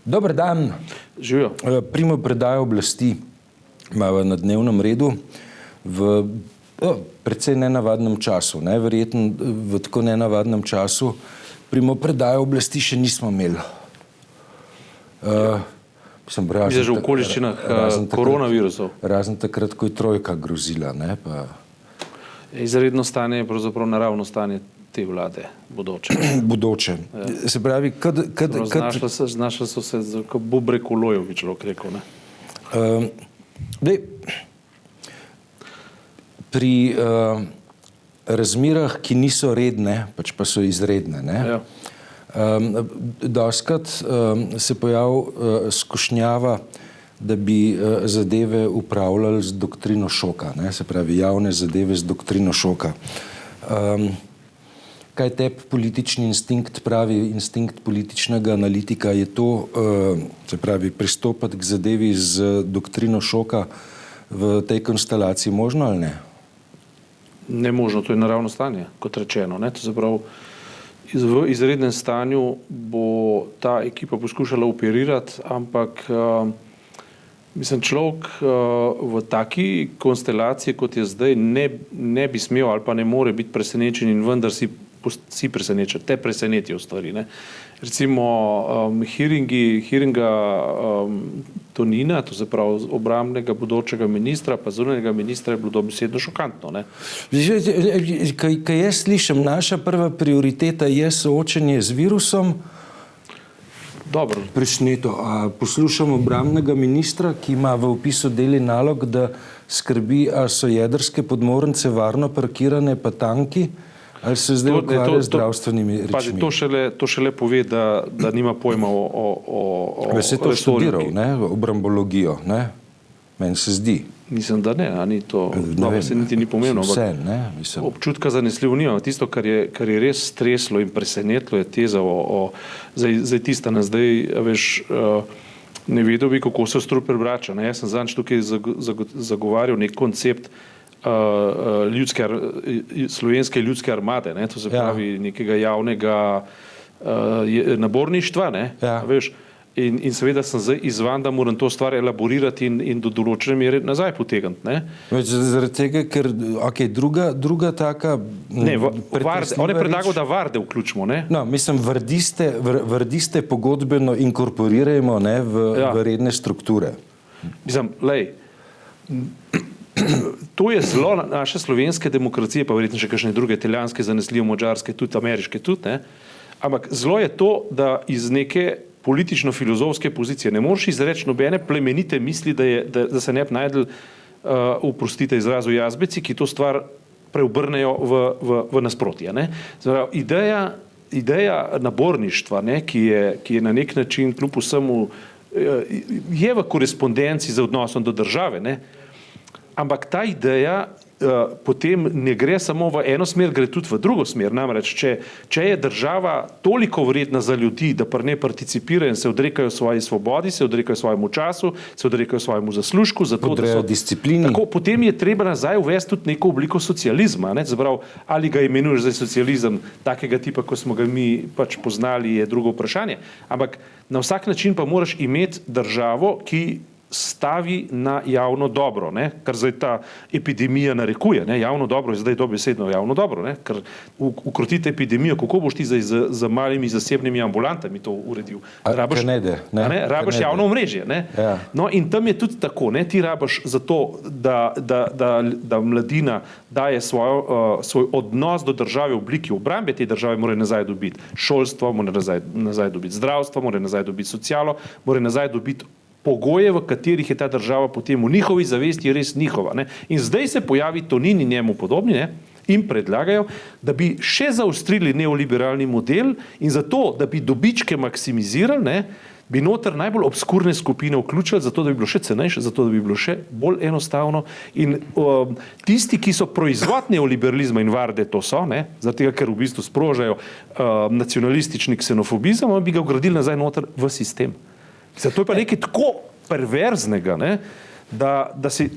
Dober dan. Živijo. Primopredaja oblasti imamo na dnevnem redu v precej nenavadnem času. Verjetno v tako nenavadnem času primopredaja oblasti še nismo imeli. Že v okoliščinah koronavirusov. Razen takrat, ko je trojka grozila. Izredno stanje je pravzaprav naravno stanje te vlade, bodoče. Bodoče. Se pravi, Znašla so se kot Bobrek Ulojev, bi človek rekel. Pri razmerah, ki niso redne, pač pa so izredne, dostikrat se pojavi skušnjava, da bi zadeve upravljali z doktrino šoka, se pravi javne zadeve z doktrino šoka. Kaj tebi politični instinkt pravi, instinkt političnega analitika, je to, se pravi, pristopati k zadevi z doktrino šoka v tej konstelaciji možno ali ne? Nemožno, to je naravno stanje, kot rečeno. To se pravi, v izrednem stanju bo ta ekipa poskušala operirati, ampak mislim, človek v taki konstelaciji, kot je zdaj, ne bi smel ali pa ne more biti presenečen in vendar si preseneča, te presenetijo stvari. Recimo hearinga Tonina, to se pravi obrambnega bodočega ministra, pa zunanjega ministra, je bilo dobesedno šokantno. Kaj jaz slišim, naša prva prioriteta je soočenje z virusom. Dobro. Prešneto. A poslušam obrambnega ministra, ki ima v opisu deli nalog, da skrbi, a so jedrske podmornice varno parkirane pa tanki, ali se zdaj ukvarja z zdravstvenimi rečmi? Pazi, to šele pove, da nima pojma o se je to študiral, obrambologijo, meni se zdi. Mislim, da ne, ni to, se niti ni pomembno. Občutka zanesljivo nima. Tisto, kar je res streslo in presenetlo, je teza zdaj tista na zdaj, veš, ne vedel bi, kako se strup prebrača. Jaz sem zadnjič tukaj zagovarjal nek koncept slovenske ljudske armade, to se pravi nekega javnega naborništva, veš, in seveda sem zdaj izvan, da moram to stvar elaborirati in do določene mere nazaj potegniti. Zaradi tega, ker druga taka... On je predlagal, da varde vključimo. Mislim, vardiste pogodbeno inkorporirajmo v redne strukture. Mislim, to je zelo naše slovenske demokracije, pa verjetno še kakšne druge, italijanske, zanesljive, madžarske, tudi ameriške, ampak zelo je to, da iz neke politično-filozofske pozicije ne moreš izreči nobene plemenite misli, da se ne bi najdel, oprostite izrazu, jazbeci, ki to stvar preobrnejo v nasprotje. Ideja naborništva, ki je na nek način kljub vsemu je v korespondenci z odnosom do države, ampak ta ideja potem ne gre samo v eno smer, gre tudi v drugo smer. Namreč, če je država toliko vredna za ljudi, da pri njej participirajo in se odrekajo svoji svobodi, se odrekajo svojemu času, se odrekajo svojemu zaslužku, podrejo disciplini. Potem je treba nazaj uvesti tudi neko obliko socializma. Ali ga imenuješ za socializem takega tipa, ko smo ga mi pač poznali, je drugo vprašanje. Ampak na vsak način pa moraš imeti državo, ki stavi na javno dobro, kar zdaj ta epidemija narekuje. Javno dobro je zdaj dobesedno javno dobro, ker ukrotiti epidemijo, kako boš ti zdaj z malimi zasebnimi ambulantami to uredil? Rabiš javno omrežje. No in tam je tudi tako, ti rabiš za to, da mladina daje svoj odnos do države v obliki obrambe te države, mora nazaj dobiti šolstvo, mora nazaj dobiti zdravstvo, mora nazaj dobiti socialo, mora nazaj dobiti pogoje, v katerih je ta država potem v njihovi zavesti res njihova. In zdaj se pojavi Tonin in njemu podobni in predlagajo, da bi še zaostrili neoliberalni model in zato, da bi dobičke maksimizirali, bi noter najbolj obskurne skupine vključili, zato da bi bilo še cenejše, zato da bi bilo še bolj enostavno. In tisti, ki so proizvod neoliberalizma in varde, to so, zaradi tega, ker v bistvu sprožajo nacionalistični ksenofobizem, bi ga vgradili nazaj noter v sistem. To je pa nekaj tako perverznega, da si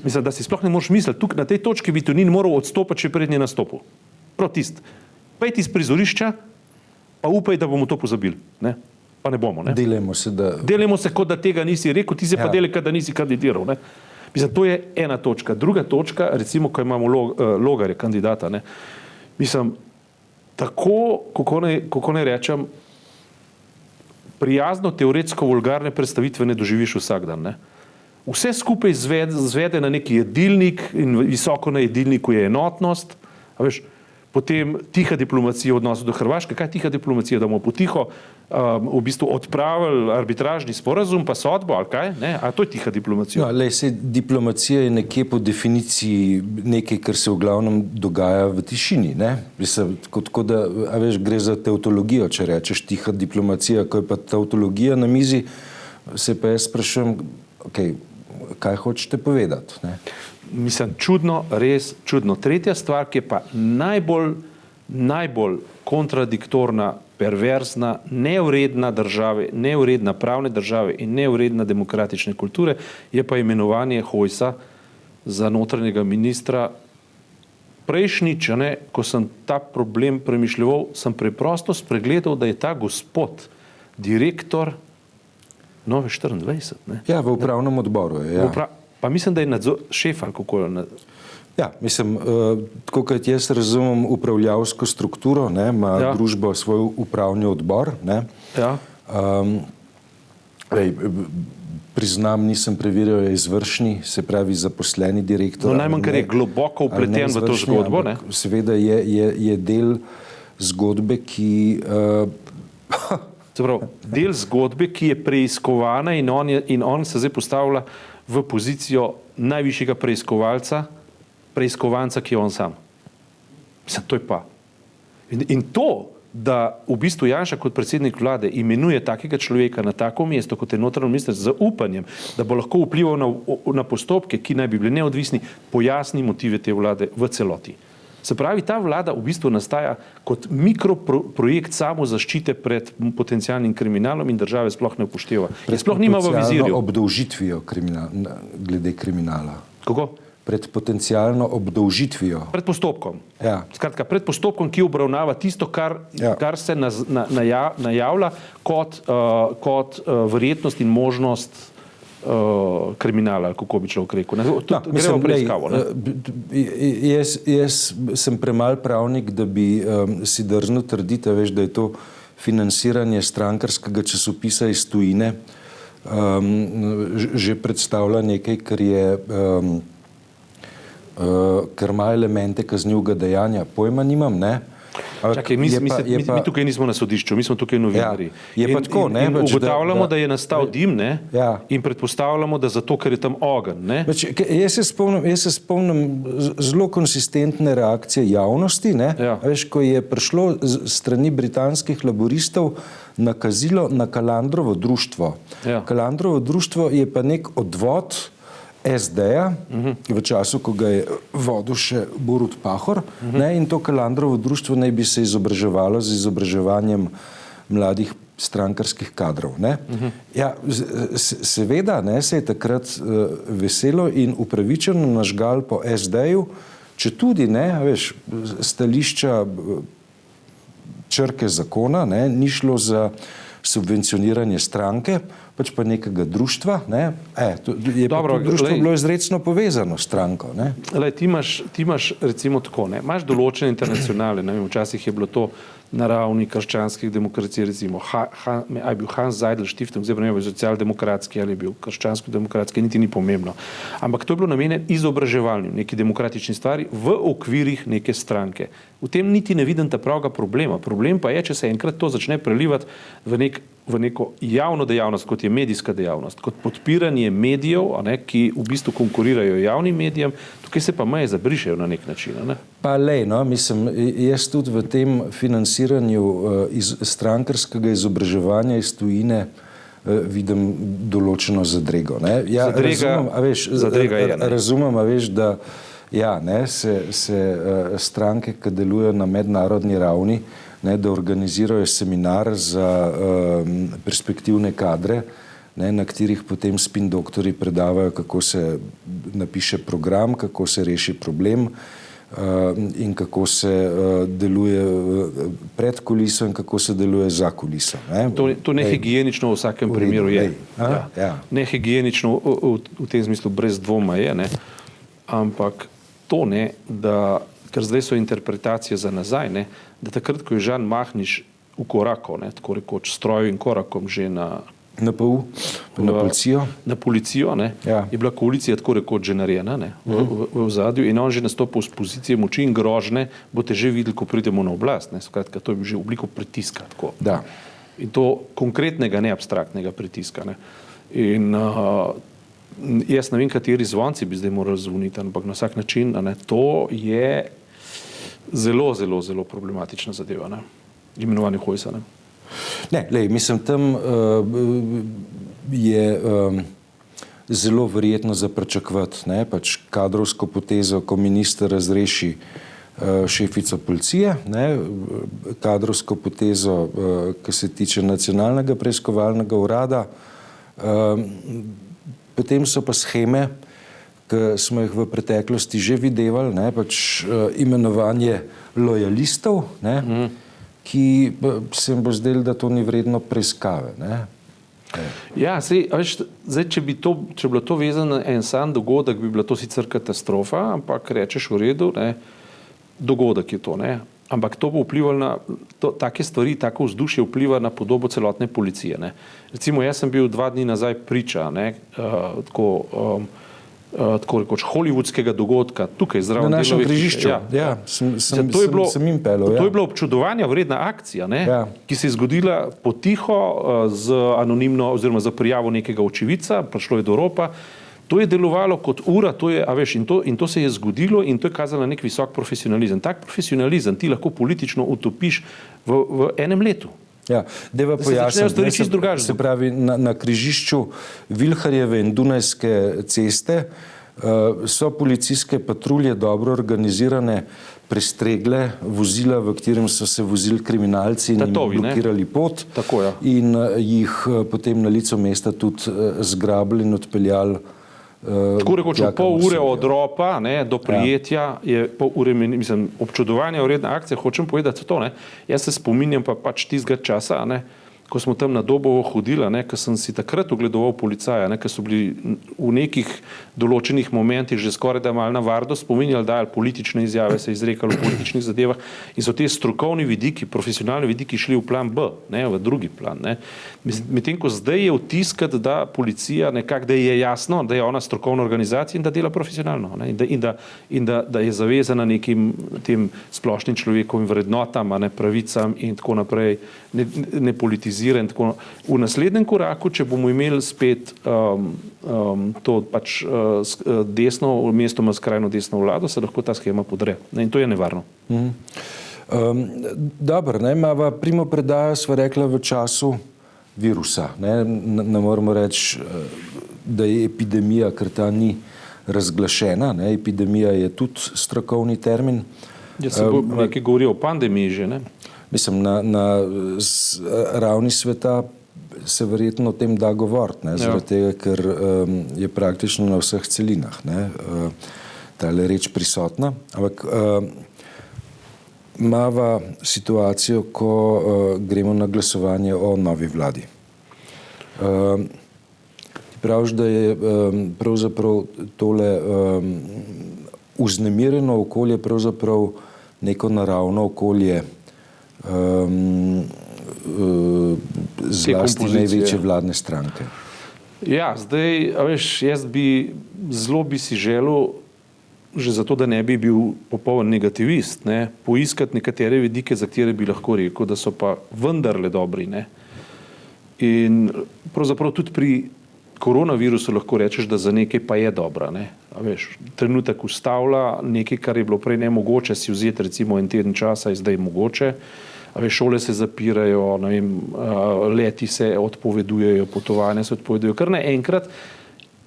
sploh ne moreš misliti. Tukaj na tej točki bi Tonin moral odstopiti, če prednje nastopil. Prav tist. Pejti iz prizorišča, pa upaj, da bomo to pozabili. Pa ne bomo. Ne? Delajmo se, kot da tega nisi rekel, ti se pa delaj, kot da nisi kandidiral. Ne? Mislim, to je ena točka. Druga točka, recimo, ko imamo Logarja, kandidata, ne? Mislim, tako, kako ne rečem, prijazno, teoretsko, vulgarne predstavitve ne doživiš vsak dan. Ne? Vse skupaj zvede na neki jedilnik in visoko na jedilniku je enotnost, a veš, potem tiha diplomacija v odnosu do Hrvaške. Kaj je tiha diplomacija? Da bomo potiho v bistvu odpravili arbitražni sporazum pa sodbo, ali kaj? Ne? A to je tiha diplomacija? No, diplomacija je nekje po definiciji nekaj, kar se v glavnem dogaja v tišini. Ne? Mislim, tako da, a veš, gre za teotologijo, če rečeš tiha diplomacija, ko je pa teotologija na mizi, se pa jaz sprašujem, okay, kaj hočete povedati? Ne? Mislim, čudno, res čudno. Tretja stvar, ki je pa najbolj kontradiktorna, perverzna, nevredna države, nevredna pravne države in nevredna demokratične kulture, je pa imenovanje Hojsa za notranjega ministra. Prejšnjič, ko sem ta problem premišljeval, sem preprosto spregledal, da je ta gospod direktor Nove 24. Ne? Ja, v upravnem odboru je. Ja. Pa mislim, da je šef ali kako je. Ja, mislim, tako kot jaz razumem upravljavsko strukturo, ne, ima družba svoj upravni odbor. Ne. Ja. Priznam, nisem preveril, je izvršni, se pravi zaposleni direktor. No, najmanj, kar je globoko vpleten v to zgodbo. Ne? Seveda je del zgodbe, ki... del zgodbe, ki je preiskovana in on se zdaj postavlja v pozicijo najvišjega preiskovanca, ki je on sam. Mislim, to je pa. In to, da v bistvu Janša kot predsednik vlade imenuje takega človeka na tako mesto, kot je notranji minister, z upanjem, da bo lahko vplival na postopke, ki naj bi bili neodvisni, pojasni motive te vlade v celoti. Se pravi, ta vlada v bistvu nastaja kot mikroprojekt samozaščite pred potencialnim kriminalom in države sploh ne upošteva. Sploh nima v vizirju. Pred obdolžitvijo glede kriminala. Kako? Pred potencialno obdolžitvijo. Pred postopkom. Ja. Skratka, pred postopkom, ki obravnava tisto, kar se najavlja kot verjetnost in možnost kriminala, kako bi človek rekel. Gremo preiskavo. Jaz sem premal pravnik, da bi si drznil trditi, veš, da je to financiranje strankarskega časopisa iz tujine že predstavlja nekaj, kar ima elemente kaznivega dejanja. Pojma nimam, ne? Čakaj, mi tukaj nismo na sodišču, mi smo tukaj novinarji. Je pa tako, ne? In ugotavljamo, da je nastal dim, ne? Ja. In predpostavljamo, da zato, ker je tam ogenj, ne? Jaz se spomnim zelo konsistentne reakcije javnosti, ne? Ja. Veš, ko je prišlo strani britanskih laboristov nakazilo na Kalandrovo društvo. Ja. Kalandrovo društvo je pa nek odvod SD-ja, v času, ko ga je vodil še Borut Pahor, ne, in to Kalandrovo društvo naj bi se izobraževalo z izobraževanjem mladih strankarskih kadrov. Ne. Ja, seveda, ne, se je takrat veselo in upravičeno nažgal po SD-ju, če tudi, ne, veš, stališča črke zakona, ne, ni šlo za subvencioniranje stranke, pač pa nekega društva, ne, je Dobro, pa to društvo bilo izrecno povezano s stranko, ne. Ti imaš recimo tako, ne, imaš določene internacionale, ne vem, včasih je bilo to na ravni krščanskih demokracij, recimo, je bil Hans Seidel Stiftung, zdaj pa ne vem, socialdemokratski ali je bil krščansko-demokratski, niti ni pomembno. Ampak to je bilo namenjeno izobraževalnim, neki demokratični stvari v okvirih neke stranke. V tem niti ne vidim ta pravega problema. Problem pa je, če se enkrat to začne prelivati v neko javno dejavnost, kot je medijska dejavnost, kot podpiranje medijev, ki v bistvu konkurirajo javnim medijem, tukaj se pa meje zabrišejo na nek način. Ne? Pa lej, no, mislim, jaz tudi v tem financiranju strankarskega izobraževanja iz tujine vidim določeno zadrego. Ne? Ja, zadrega je. Razumem, a veš, da ja, ne, se stranke, ki delujejo na mednarodni ravni, ne, da organizirajo seminar za perspektivne kadre, ne, na katerih potem spin doktori predavajo, kako se napiše program, kako se reši problem, in kako se deluje pred kuliso in kako se deluje za kuliso. Ne? To nehigienično v vsakem primeru je. Ja. Nehigienično v tem smislu brez dvoma je, ne? Ampak to ne, ker zdaj so interpretacije za nazaj, ne? Da takrat, ko je Žan Mahnič ukorakal, tako rekoč stroju in korakom že na NPU, na policijo. Na policijo, ne, je bila koalicija tako rekoč že narejena, ne, v ozadju in on že nastopil z pozicije moči in grožne, boste že videli, ko pridemo na oblast, ne, skratka, to je bil že obliko pritiska, tako. Da. In to konkretnega, ne abstraktnega pritiska, ne. In jaz ne vem, kateri zvonci bi zdaj morali zvoniti, ampak na vsak način, ne, to je zelo, zelo, zelo problematična zadeva, ne, imenovanje Hojsa, ne. Ne, lej, mislim, tam je zelo verjetno za pričakovati, ne, pač kadrovsko potezo, ko minister razreši šefico policije, ne, kadrovsko potezo, ki se tiče nacionalnega preiskovalnega urada, potem so pa sheme, ki smo jih v preteklosti že videvali, ne, pač imenovanje lojalistov, ne, ki se jim bo zdelo, da to ni vredno preiskave. Ne? Ja, zdaj, če bi bilo to vezano na en sam dogodek, bi bila to sicer katastrofa, ampak rečeš v redu, ne, dogodek je to, ne, ampak to bo vplivalo na, take stvari, tako vzdušje vpliva na podobo celotne policije, ne. Recimo, jaz sem bil 2 dni nazaj priča, ne, tako rekoč hollywoodskega dogodka tukaj zraven na našem križišču. Ja, sem jim pelil. To je bila občudovanja vredna akcija, ne, ki se je zgodila potiho z anonimno oziroma za prijavo nekega očividca, prišlo je do ropa. To je delovalo kot ura, to je, a veš, in to se je zgodilo in to je kazalo nek visok profesionalizem. Tak profesionalizem ti lahko politično utopiš v enem letu. Ja, deva pojasniti, se pravi, na križišču Vilharjeve in Dunajske ceste so policijske patrulje dobro organizirane prestregle vozila, v katerem so se vozili kriminalci in jim blokirali pot. Tako, ja. In jih potem na licu mesta tudi zgrabili in odpeljali. Tako rekoč v pol ure od ropa, ne, do prijetja je pol ure, mislim, občudovanja vredna akcija, hočem povedati to, ne. Jaz se spominjam pa pač tistega časa, ne, ko smo tam na Dobovo hodili, ne, ko sem si takrat ogledoval policaja, ne, ko so bili v nekih določenih momentih že skoraj da malo na vardo spominjali, dajali politične izjave, se izrekali v političnih zadevah in so te strokovni vidiki, profesionalni vidiki šli v plan B, ne, v drugi plan, ne. Medtem ko zdaj je vtiskati, da policija nekako, da je jasno, da je ona strokovna organizacija in da dela profesionalno, ne, in da je zavezana nekim tem splošnim človekovim vrednotam, ne, pravicam in tako naprej, ne politizira in tako. V naslednjem koraku, če bomo imeli spet to pač desno, mestoma skrajno desno vlado, se lahko ta schema podre. In to je nevarno. Dobro, ne, mava primopredajo sva rekla v času virusa. Ne moramo reči, da je epidemija, ker ta ni razglašena. Ne, epidemija je tudi strokovni termin. Ja, se bo nekaj govori o pandemiji že, ne? Mislim, na ravni sveta se verjetno o tem da govoriti, zaradi tega, ker je praktično na vseh celinah, ne, tale reč prisotna. Ampak imava situacijo, ko gremo na glasovanje o novi vladi. Ti praviš, da je pravzaprav tole vznemirjeno okolje pravzaprav neko naravno okolje zlasti največje vladne stranke. Ja, zdaj, veš, zelo bi si želel, že zato, da ne bi bil popoln negativist, ne, poiskati nekatere vidike, za katere bi lahko rekel, da so pa vendarle dobri, ne. In pravzaprav tudi pri koronavirusu lahko rečeš, da za nekaj pa je dobra, ne. A veš, trenutek ustavlja nekaj, kar je bilo prej nemogoče si vzeti, recimo en teden časa je zdaj mogoče. A veš, šole se zapirajo, ne vem, leti se odpovedujejo, potovanja se odpovedujejo. Kar naenkrat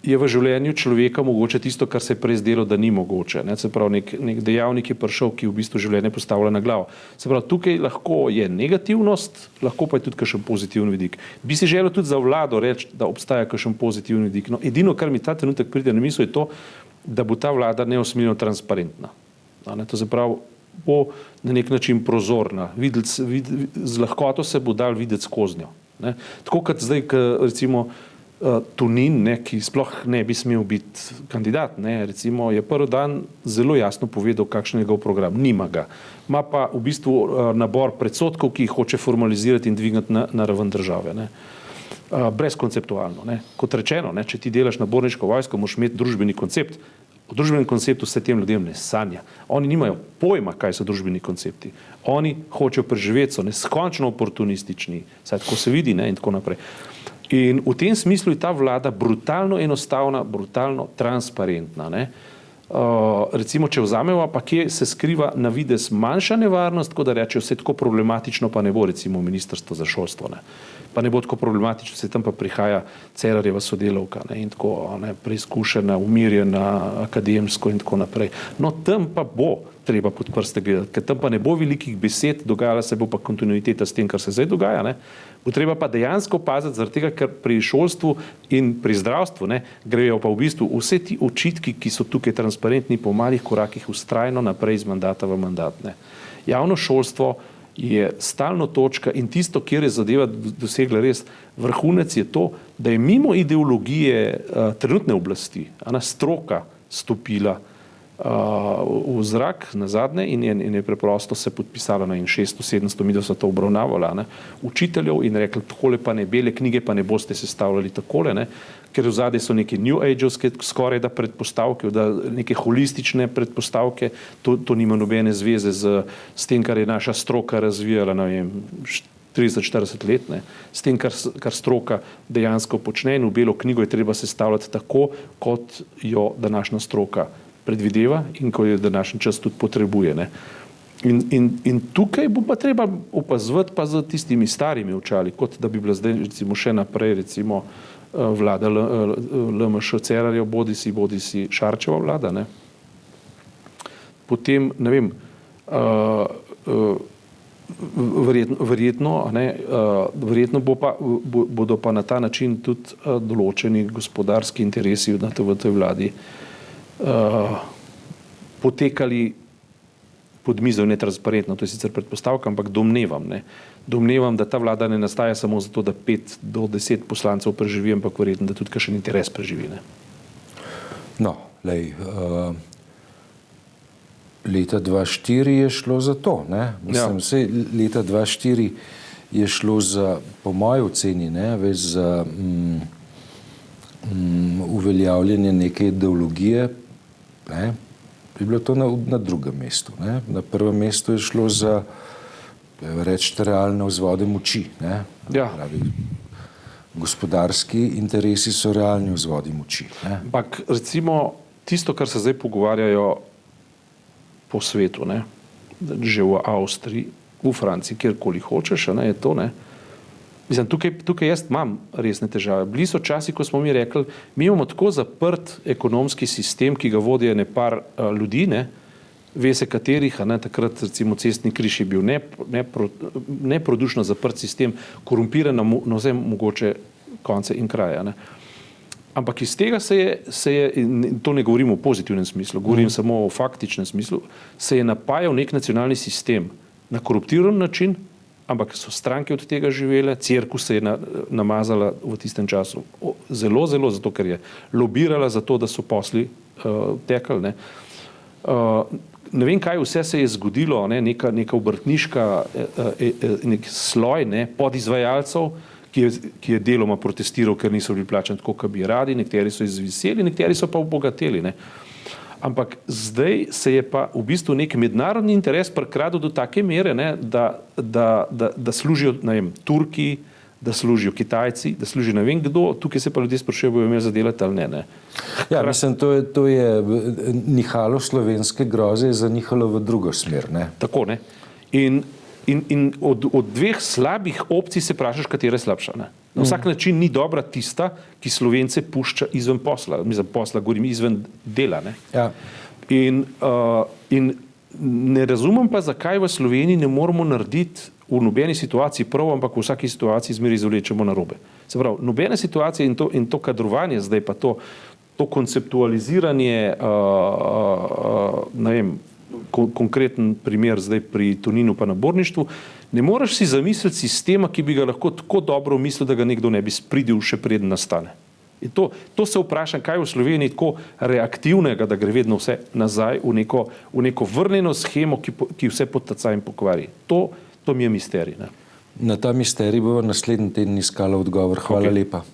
je v življenju človeka mogoče tisto, kar se je prej zdelo, da ni mogoče. Ne? Se pravi, nek dejavnik je prišel, ki v bistvu življenje postavlja na glavo. Se pravi, tukaj lahko je negativnost, lahko pa je tudi kakšen pozitiven vidik. Bi si želel tudi za vlado reči, da obstaja kakšen pozitiven vidik. No, edino, kar mi ta trenutek pride na misel, je to, da bo ta vlada neusmiljeno transparentna. To se pravi, bo na nek način prozorna, z lahkoto se bo dal videti skozi njo. Tako kot zdaj, recimo Tonin, ki sploh ne bi smel biti kandidat, recimo je prvi dan zelo jasno povedal, kakšen je njegov program. Nima ga. Ima pa v bistvu nabor predsodkov, ki jih hoče formalizirati in dvigniti na raven države. Brezkonceptualno. Kot rečeno, če ti delaš na borniško vojsko, moraš imeti družbeni koncept. O družbenem konceptu se tem ljudem ne sanja. Oni nimajo pojma, kaj so družbeni koncepti. Oni hočejo preživeti, so neskončno oportunistični, saj tako se vidi, in tako naprej. In v tem smislu je ta vlada brutalno enostavna, brutalno transparentna. Recimo, če vzamemo, pa kje se skriva na videz manjša nevarnost, tako da reče, vse tako problematično pa ne bo, recimo Ministrstvo za šolstvo. Pa ne bo tako problematično, se tam pa prihaja Cerarjeva sodelavka in tako preizkušena, umirjena, akademsko in tako naprej. No, tam pa bo treba pod prste gledati, ker tam pa ne bo velikih besed, dogajala se bo pa kontinuiteta s tem, kar se zdaj dogaja. Bo treba pa dejansko paziti, zaradi tega, ker pri šolstvu in pri zdravstvu grejo pa v bistvu vse ti očitki, ki so tukaj transparentni, po malih korakih vztrajno naprej iz mandata v mandat. Javno šolstvo je stalno točka in tisto, kjer je zadeva dosegla res vrhunec, je to, da je mimo ideologije trenutne oblasti stroka stopila v zrak nazadnje in je preprosto se podpisala na 600-700, mi da so to obravnavala, učiteljev in rekli, takole pa ne, bele knjige pa ne boste sestavljali takole, ker v zadnje so neke new age-ovske skoraj da predpostavke, da neke holistične predpostavke, to nima nobene zveze s tem, kar je naša stroka razvijala, 30-40 let, s tem, kar stroka dejansko počne, in v belo knjigo je treba sestavljati tako, kot jo današnja stroka predvideva in ko jo današnji čas tudi potrebuje. In tukaj bo pa treba opazovati pa za tistimi starimi očali, kot da bi bila zdaj recimo še naprej recimo vlada LMŠ Cerarjev, bodisi Šarčeva vlada. Potem, ne vem, verjetno bodo pa na ta način tudi določeni gospodarski interesi v tej vladi potekali pod mizo netransparentno, to je sicer predpostavka, ampak domnevam, da ta vlada ne nastaja samo zato, da 5 do 10 poslancev preživi, ampak verjetno, da tudi kakšen interes preživi. No, leta 2004 je šlo za to, Mislim, vse leta 2004 je šlo za, po moji oceni, za uveljavljanje neke ideologije, je bilo to na drugem mestu. Na prvem mestu je šlo za, reči, realne vzvode moči. Gospodarski interesi so realni vzvodi moči. Ampak recimo tisto, kar se zdaj pogovarjajo po svetu, že v Avstriji, v Franciji, kjerkoli hočeš, je to, Mislim, tukaj jaz imam resne težave. Bili so časi, ko smo mi rekli, mi imamo tako zaprt ekonomski sistem, ki ga vodijo par ljudi, ve se katerih, takrat recimo cestni križ je bil neprodušno zaprt sistem, korumpiran na vse mogoče konce in kraje. Ampak iz tega se je, to ne govorim v pozitivnem smislu, govorim samo o faktičnem smislu, se je napajal nek nacionalni sistem na koruptiran način, ampak so stranke od tega živele, cirkus se je namazala v tistem času zelo, zato ker je lobirala za to, da so posli tekali. Ne vem, kaj vse se je zgodilo, neka obrtniška, nek sloj podizvajalcev, ki je deloma protestiral, ker niso bili plačani tako, kot bi radi, nekateri so izviseli, nekateri so pa obogateli. Ampak zdaj se je pa v bistvu nek mednarodni interes prikradel do take mere, da služijo, Turki, da služijo Kitajci, da služijo ne vem kdo, tukaj se pa ljudje sprašujejo, bojo imeli za delati ali ne. Ja, mislim, to je nihalo slovenske groze, je zanihalo v drugo smer. Tako, In od dveh slabih opcij se vprašaš, katera je slabša. Na vsak način ni dobra tista, ki Slovence pušča izven posla, govorim izven dela. Ja. In ne razumem pa, zakaj v Sloveniji ne moramo narediti v nobeni situaciji prav, ampak v vsaki situaciji zmeraj zavlečemo narobe. Se pravi, nobene situacije in to kadrovanje zdaj pa to konceptualiziranje, konkreten primer zdaj pri Toninu pa naborništvu, ne moreš si zamisliti sistema, ki bi ga lahko tako dobro mislil, da ga nekdo ne bi spridil še preden nastane. In to se vprašam, kaj v Sloveniji tako reaktivnega, da gre vedno vse nazaj v neko vrnjeno shemo, ki vse podtaca in pokvari. To mi je misterij. Ne? Na ta misterij bo naslednji teden iskala odgovor. Hvala lepa.